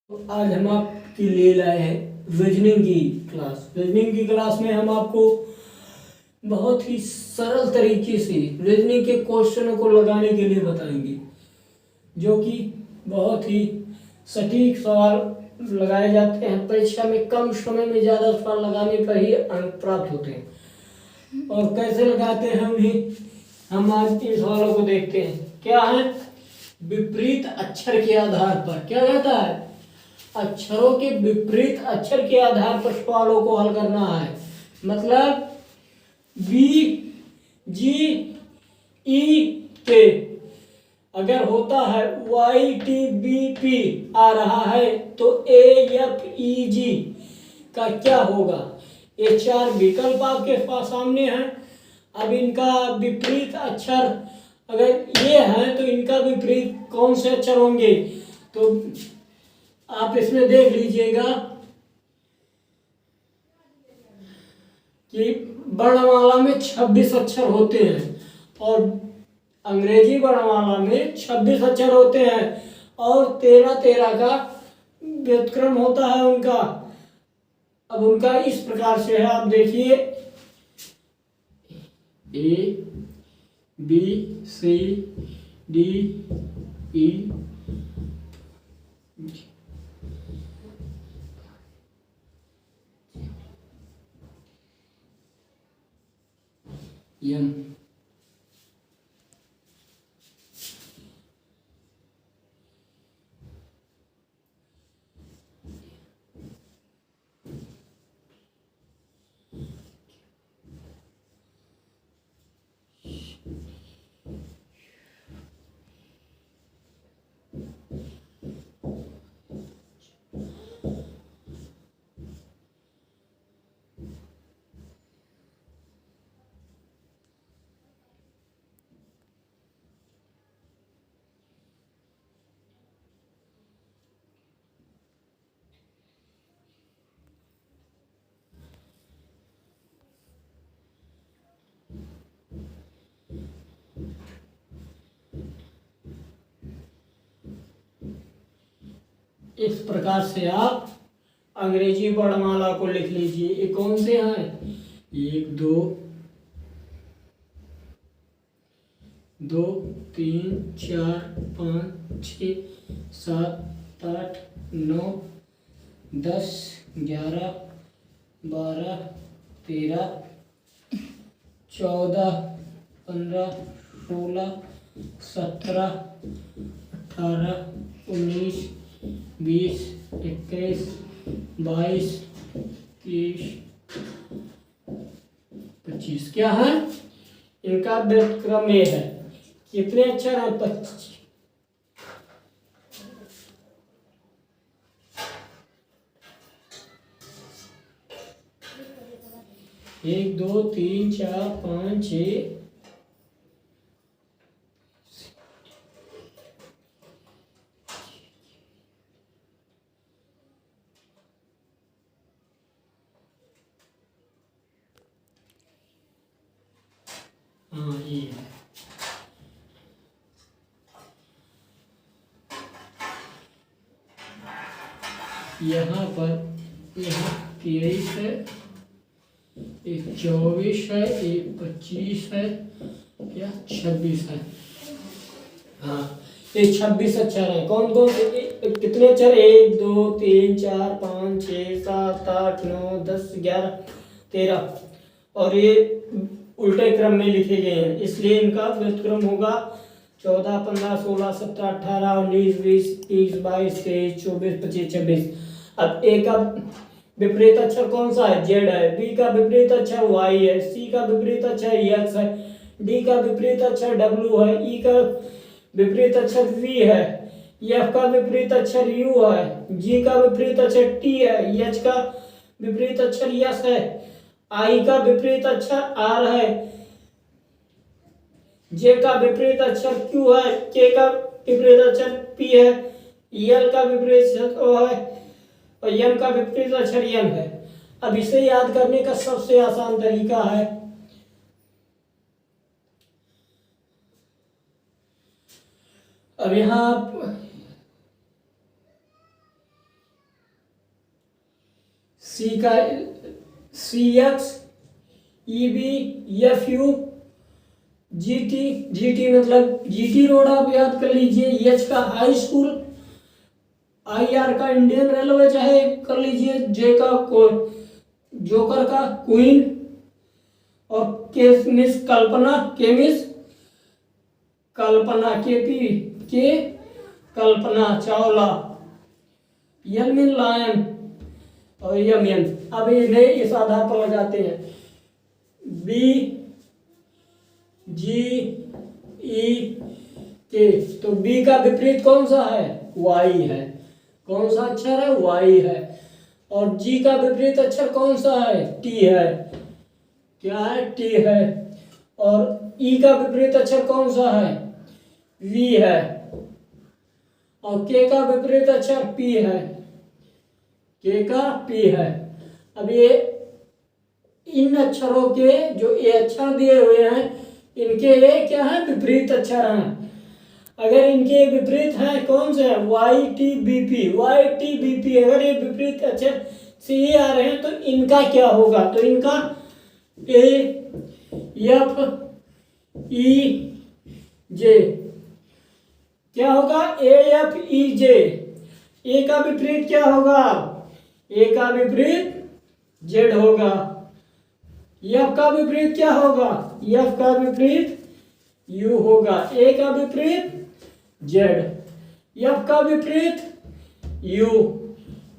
आज हम आपके लिए लाए हैं रीजनिंग की क्लास। रीजनिंग की क्लास में हम आपको बहुत ही सरल तरीके से रीजनिंग के क्वेश्चनों को लगाने के लिए बताएंगे, जो कि बहुत ही सटीक सवाल लगाए जाते हैं। परीक्षा में कम समय में ज़्यादा सवाल लगाने पर ही अंक प्राप्त होते हैं। और कैसे लगाते हैं उन्हें हम आज इन सवालों को देखते हैं। क्या है? विपरीत अक्षर के आधार पर। क्या कहता है? अक्षरों के विपरीत अक्षर के आधार पर सवालों को हल करना है। मतलब बी जी ई के अगर होता है वाई टी बी पी आ रहा है तो ए एफ ई जी का क्या होगा? ये चार विकल्प आपके पास सामने हैं। अब इनका विपरीत अक्षर अगर ये है तो इनका विपरीत कौन से अक्षर होंगे? तो आप इसमें देख लीजिएगा कि वर्णमाला में 26 अक्षर होते हैं और अंग्रेजी वर्णमाला में 26 अक्षर होते हैं और 13-13 का व्युत्क्रम होता है उनका। अब उनका इस प्रकार से है, आप देखिए A B C D E M. इस प्रकार से आप अंग्रेजी वर्णमाला को लिख लीजिए। ये कौन से हैं? 1 2 2 3 4 5 6 7 8 9 10 11 12 13 14 15 16 17 18 19 20 21 22 23 25। क्या है? इनका व्युत्क्रम ये है। कितने अक्षर हैं? 25। 1 2 3 4 5 6 हाँ ये है। यहाँ पर 23 है, एक 24 है, एक 25 है, क्या 26 है। हाँ ये 26 अक्षर है। कौन कौन से? कितने अक्षर? 1 2 3 4 5 6 7 8 9 10 11 13 और ये उल्टे क्रम में लिखे गए हैं, इसलिए इनका व्युत्क्रम होगा 14 15 16 17 18 19 20 21 22 23 24 25 26। अब ए का विपरीत अक्षर कौन सा है? जेड है। बी का विपरीत अक्षर वाई है। सी का विपरीत अक्षर एक्स है। डी का विपरीत अक्षर डब्ल्यू है। ई का विपरीत अक्षर वी है। एफ का विपरीत अक्षर यू है। जी का विपरीत अक्षर टी है। एच का विपरीत अक्षर यस है। आई का विपरीत अक्षर आर है। जे का विपरीत अक्षर क्यू है। के का विपरीत अक्षर पी है। एल का विपरीत अक्षर ओ है और एम का विपरीत अक्षर एम है। अब इसे याद करने का सबसे आसान तरीका है, अब यहाँ आप सी का CX, EB, FU, GT मतलब GT रोड आप याद कर लीजिए, H का हाई स्कूल, IR का इंडियन रेलवे चाहे कर लीजिए, J का जोकर का क्वीन, और के मिस कल्पना, के मिस कल्पना, के Kalpana Chawla, L mean lion, और यमन। अब इन्हें इस आधार पर लगाते हैं, B G E K। तो B का विपरीत कौन सा है? Y है। कौन सा अक्षर है? Y है। और G का विपरीत अक्षर कौन सा है? T है। क्या है? T है। और E का विपरीत अक्षर कौन सा है? V है। और K का विपरीत अक्षर P है। K का P है। अब ये इन अक्षरों के जो ये अक्षर दिए हुए हैं, इनके ये क्या है? विपरीत अक्षर हैं। अगर इनके विपरीत हैं कौन से हैं? YTBP, YTBP। अगर ये विपरीत अक्षर से ये आ रहे हैं तो इनका क्या होगा? तो इनका AFEJ क्या होगा? AFEJ। ए का विपरीत क्या होगा? ए का विपरीत Z होगा। F का विपरीत क्या होगा? F का विपरीत U होगा। A का विपरीत Z, F का विपरीत U,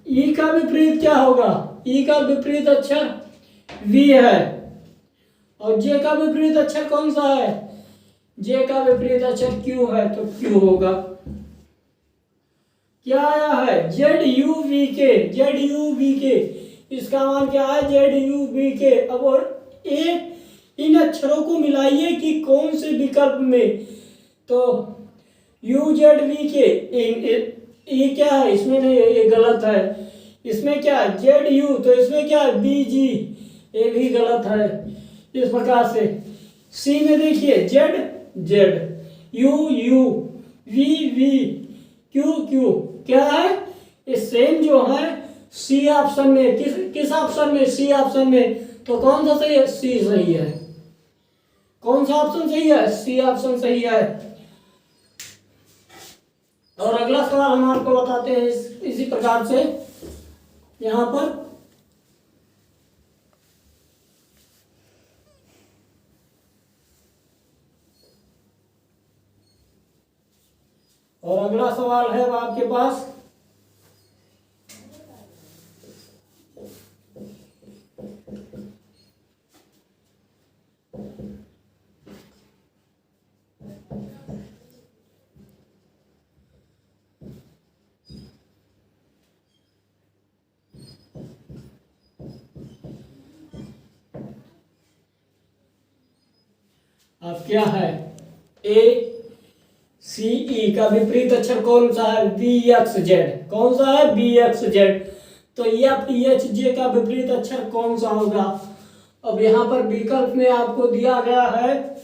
E का विपरीत क्या होगा? E का विपरीत अक्षर V है। और J का विपरीत अक्षर कौन सा है? J का विपरीत अक्षर Q है, तो Q होगा। क्या आया है? ZUVK, ZUVK। इसका मान क्या है? ZUVK। अब और इन अक्षरों को मिलाइए कि कौन से विकल्प में, तो UZVK। ये क्या है? इसमें नहीं, ये गलत है। इसमें क्या है? ZU, तो इसमें क्या है? BG, ये भी गलत है। इस प्रकार से C में देखिए Z, U, V, Q, क्या है? ये सेम जो है C ऑप्शन में, किस ऑप्शन में? C ऑप्शन में। तो कौन सा सही है? C सही है। कौन सा ऑप्शन सही है? C ऑप्शन सही है। और अगला सवाल हम आपको बताते हैं इसी प्रकार से यहां पर। और अगला सवाल है आपके पास, अब क्या है? ACE का विपरीत अक्षर कौन सा है? BXZ। कौन सा है? BXZ। तो FEHJ का विपरीत अक्षर कौन सा होगा? अब यहां पर विकल्प में आपको दिया गया है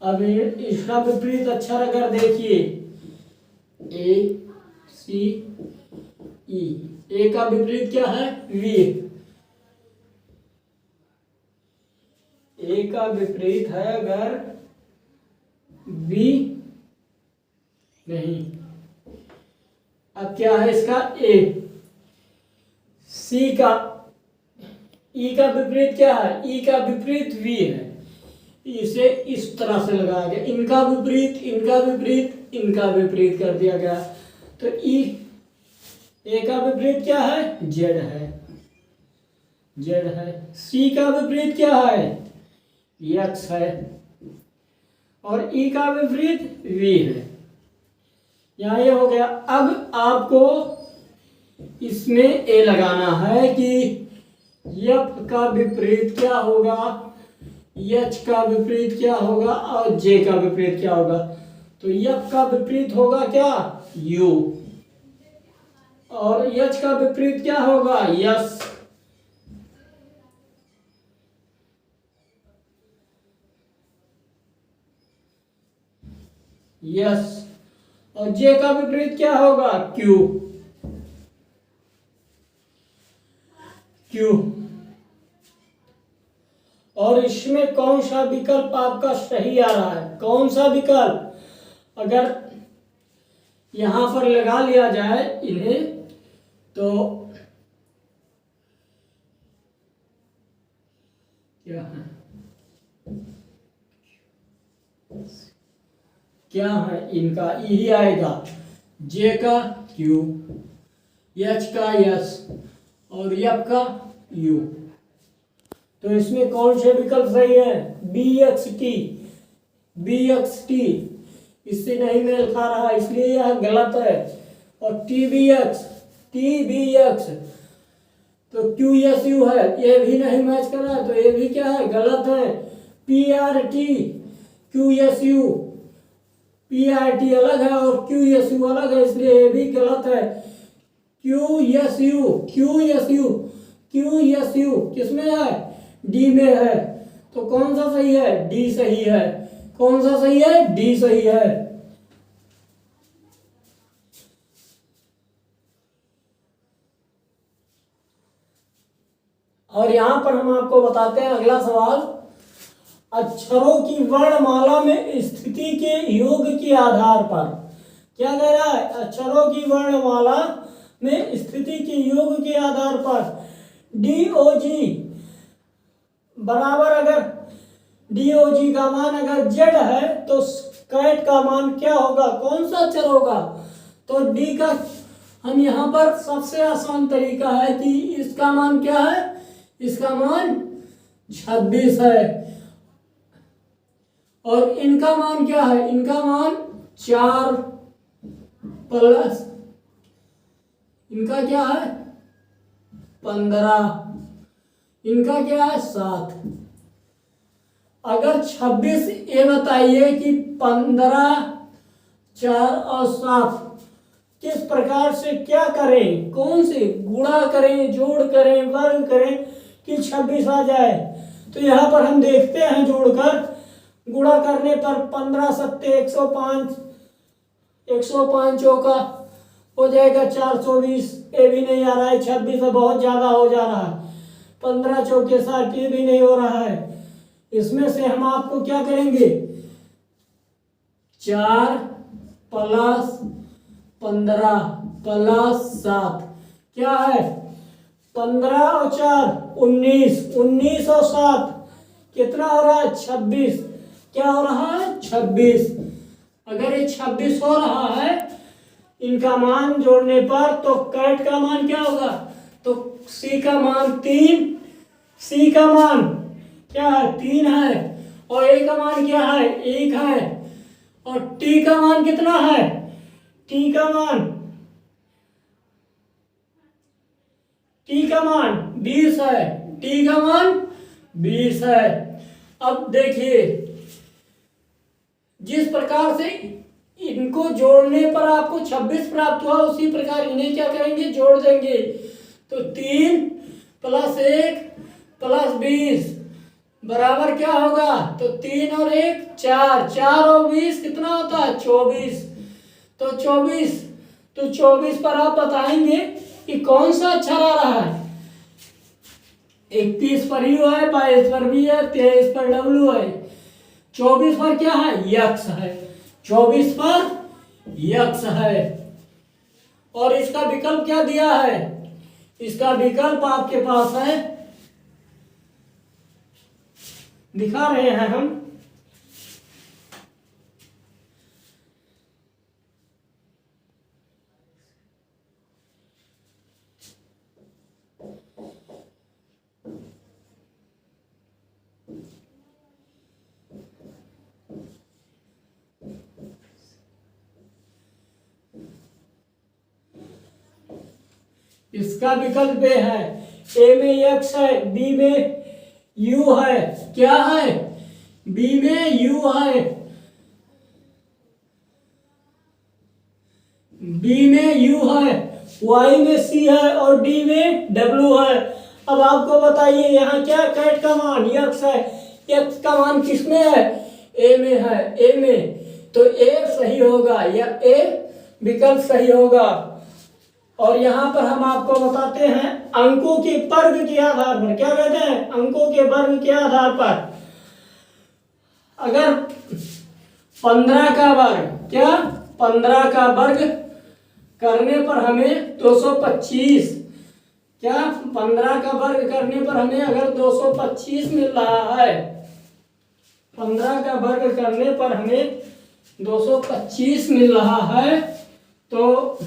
अब इसका विपरीत अक्षर अगर देखिए ACE, A का विपरीत क्या है? V। A का विपरीत है अगर B, नहीं। अब क्या है इसका? A। C का, E का विपरीत क्या है? E का विपरीत V है। इसे इस तरह से लगाया गया, इनका विपरीत, इनका विपरीत, इनका विपरीत कर दिया गया। तो A का विपरीत क्या है? Z है, Z है। C का विपरीत क्या है? X है। और E का विपरीत V है। यहाँ ये हो गया। अब आपको इसमें A लगाना है कि F का विपरीत क्या होगा? एच का विपरीत क्या होगा और जे का विपरीत क्या होगा? तो एफ का विपरीत होगा क्या? यू। और एच का विपरीत क्या होगा? यस। यस। और जे का विपरीत क्या होगा? क्यू। क्यू। और इसमें कौन सा विकल्प आपका सही आ रहा है? कौन सा विकल्प अगर यहां पर लगा लिया जाए इन्हें तो क्या है? क्या है इनका? यही आएगा, जे का क्यू, एच का यस और एफ का यू। तो इसमें कौन से विकल्प सही है? B X T. B X T इससे नहीं मेल खा रहा इसलिए यह गलत है। और T B X, T B X तो क्यू एस यू है, ये भी नहीं मैच कर रहा है तो ये भी क्या है? गलत है। P R T Q S you, P R T अलग है और क्यू एस यू अलग है इसलिए ये भी गलत है। Q S you, Q S you, Q S you किसमें है? डी में है। तो कौन सा सही है? डी सही है। कौन सा सही है? डी सही है। और यहां पर हम आपको बताते हैं अगला सवाल, अक्षरों की वर्णमाला में स्थिति के योग के आधार पर। क्या कह रहा है? अक्षरों की वर्णमाला में स्थिति के योग के आधार पर DOG बराबर, अगर DOG का मान अगर Z है तो कैट का मान क्या होगा? कौन सा अक्षर होगा? तो डी का हम यहाँ पर सबसे आसान तरीका है कि इसका मान क्या है? इसका मान 26 है। और इनका मान क्या है? इनका मान 4 प्लस इनका क्या है? 15। इनका क्या है? 7। अगर 26, ये बताइए कि 15, 4 और 7 किस प्रकार से क्या करें? कौन से गुणा करें, जोड़ करें, वर्ग करें कि 26 आ जाए? तो यहाँ पर हम देखते हैं जोड़कर, गुणा करने पर 15 सत्ते 105, 105 चौका हो जाएगा 424। ये भी नहीं आ रहा है, 26 से बहुत ज्यादा हो जा रहा है। 15 चौके 60, ये भी नहीं हो रहा है। इसमें से हम आपको क्या करेंगे? 4 प्लस 15 प्लस 7 क्या है? 15 और 4 19, 19 और 7 कितना हो रहा है? 26। क्या हो रहा है? 26। अगर ये 26 हो रहा है इनका मान जोड़ने पर तो कैट का मान क्या होगा? तो सी का मान 3, सी का मान क्या है? 3 है। और ए का मान क्या है? 1 है। और टी का मान कितना है? टी का मान 20 है। टी का मान 20 है। अब देखिए, जिस प्रकार से इनको जोड़ने पर आपको 26 प्राप्त हुआ उसी प्रकार इन्हें क्या करेंगे? जोड़ देंगे। तो 3 प्लस 1 प्लस 20 बराबर क्या होगा? तो 3 और 1 4, 4 और 20 कितना होता है? 24। तो 24 पर आप बताएंगे कि कौन सा अक्षर आ रहा है? 31 पर यू है, 22 पर भी है, 23 पर डब्ल्यू है, 24 पर क्या है? यक्स है। 24 पर यक्स है। और इसका विकल्प क्या दिया है? इसका विकल्प आपके पास है, दिखा रहे हैं हम। इसका विकल्प ए है। ए में एक्स है, बी में यू है, क्या है? बी में यू है, बी में यू है, वाई में सी है और डी में डब्ल्यू है। अब आपको बताइए यहाँ क्या कैट का मान यक्स है, यक्स का मान किसमें है, ए में है, ए में, तो ए सही होगा या ए विकल्प सही होगा। और यहाँ पर हम आपको बताते हैं अंकों के वर्ग के आधार पर, क्या कहते हैं, अंकों के वर्ग के आधार पर। अगर 15 का वर्ग, क्या 15 का वर्ग करने पर हमें 225, क्या 15 का वर्ग करने पर हमें अगर 225 मिल रहा है, 15 का वर्ग करने पर हमें 225 मिल रहा है, तो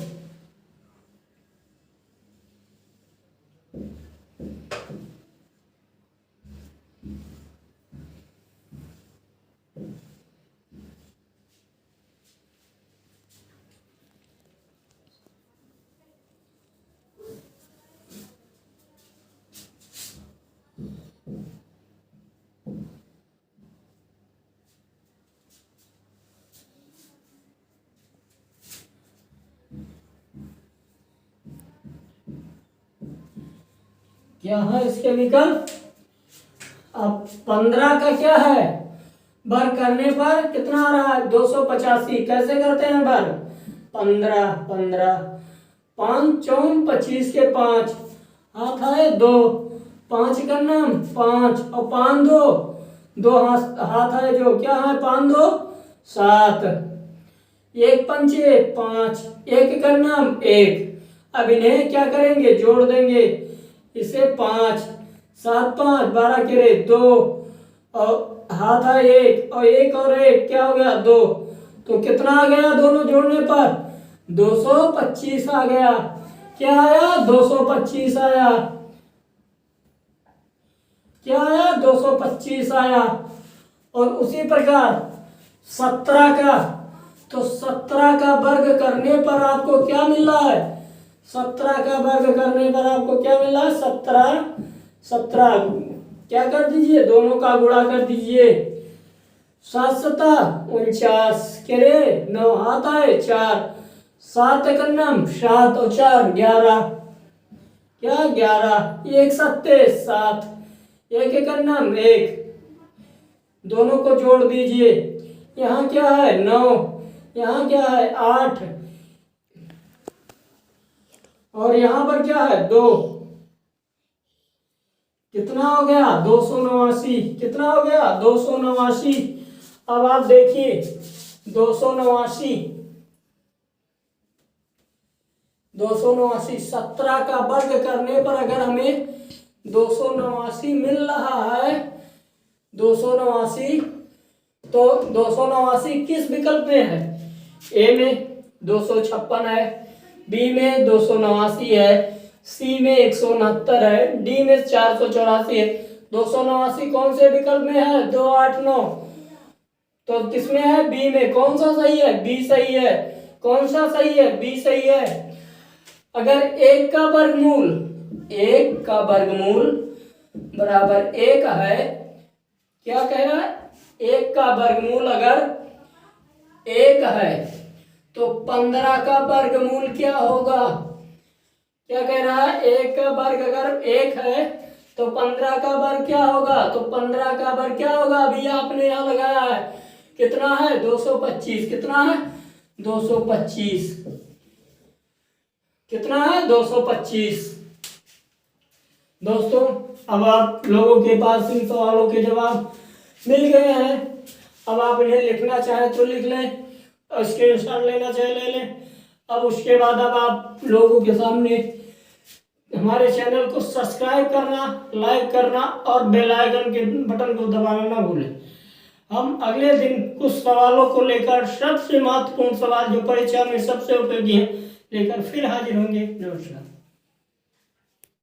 क्या है इसके विकल्प। अब 15 का क्या है, वर्ग करने पर कितना आ रहा है, 285। कैसे करते हैं वर्ग, 15 15, 5 चौन 25 के 5, हाथ आए 2, 5 का नाम 5 और 5 2, 2 हाथ आए जो, क्या है 5 2 7, 1 पंचे 5, 1 का नाम 1। अब इन्हें क्या करेंगे, जोड़ देंगे, इसे 5 7 5 12 के रे 2 और हाथ है 1 और 1 और 1 क्या हो गया 2, तो कितना आ गया दोनों जोड़ने पर 225 आ गया। क्या आया 225 आया, क्या आया 225 आया। और उसी प्रकार 17 का, तो 17 का वर्ग करने पर आपको क्या मिल रहा है, 17 का वर्ग करने पर आपको क्या मिल रहा है, 17 17, क्या कर दीजिए दोनों का गुणा कर दीजिए, 7 सता 49 के रे 9 हाथ आए 4, 7 का नाम 7 और 4 11, क्या 11, 1 सत्ते 7, 1 का नाम 1, दोनों को जोड़ दीजिए, यहाँ क्या है 9, यहाँ क्या है 8 और यहाँ पर क्या है 2, कितना हो गया 289, कितना हो गया 289। अब आप देखिए 289, 289 17 का वर्ग करने पर अगर हमें 289 मिल रहा है, 289, तो 289 किस विकल्प में है, ए में 256 है, बी में 289 है, सी में 169 है, डी में 484 है। 289 कौन से विकल्प में है, 2 8 9, तो किसमें है, बी में। कौन सा सही है, बी सही है। कौन सा सही है, बी सही है। अगर 1 का वर्गमूल, 1 का वर्गमूल बराबर 1 है, क्या कह रहा है, 1 का वर्गमूल अगर 1 है तो 15 का वर्गमूल क्या होगा, क्या कह रहा है, 1 का वर्ग अगर 1 है तो 15 का वर्ग क्या होगा, तो 15 का वर्ग क्या होगा, अभी आपने यहाँ लगाया है, कितना है 225, कितना है 225, कितना है 225। दोस्तों अब आप लोगों के पास इन सवालों के जवाब मिल गए हैं। अब आप इन्हें लिखना चाहें तो लिख लें, स्क्रीनशॉट लेना चाहे ले लें। अब उसके बाद अब आप लोगों के सामने हमारे चैनल को सब्सक्राइब करना, लाइक करना और बेल आइकन के बटन को दबाना ना भूलें। हम अगले दिन कुछ सवालों को लेकर, सबसे महत्वपूर्ण सवाल जो परीक्षा में सबसे उपयोगी है, लेकर फिर हाजिर होंगे। नमस्कार।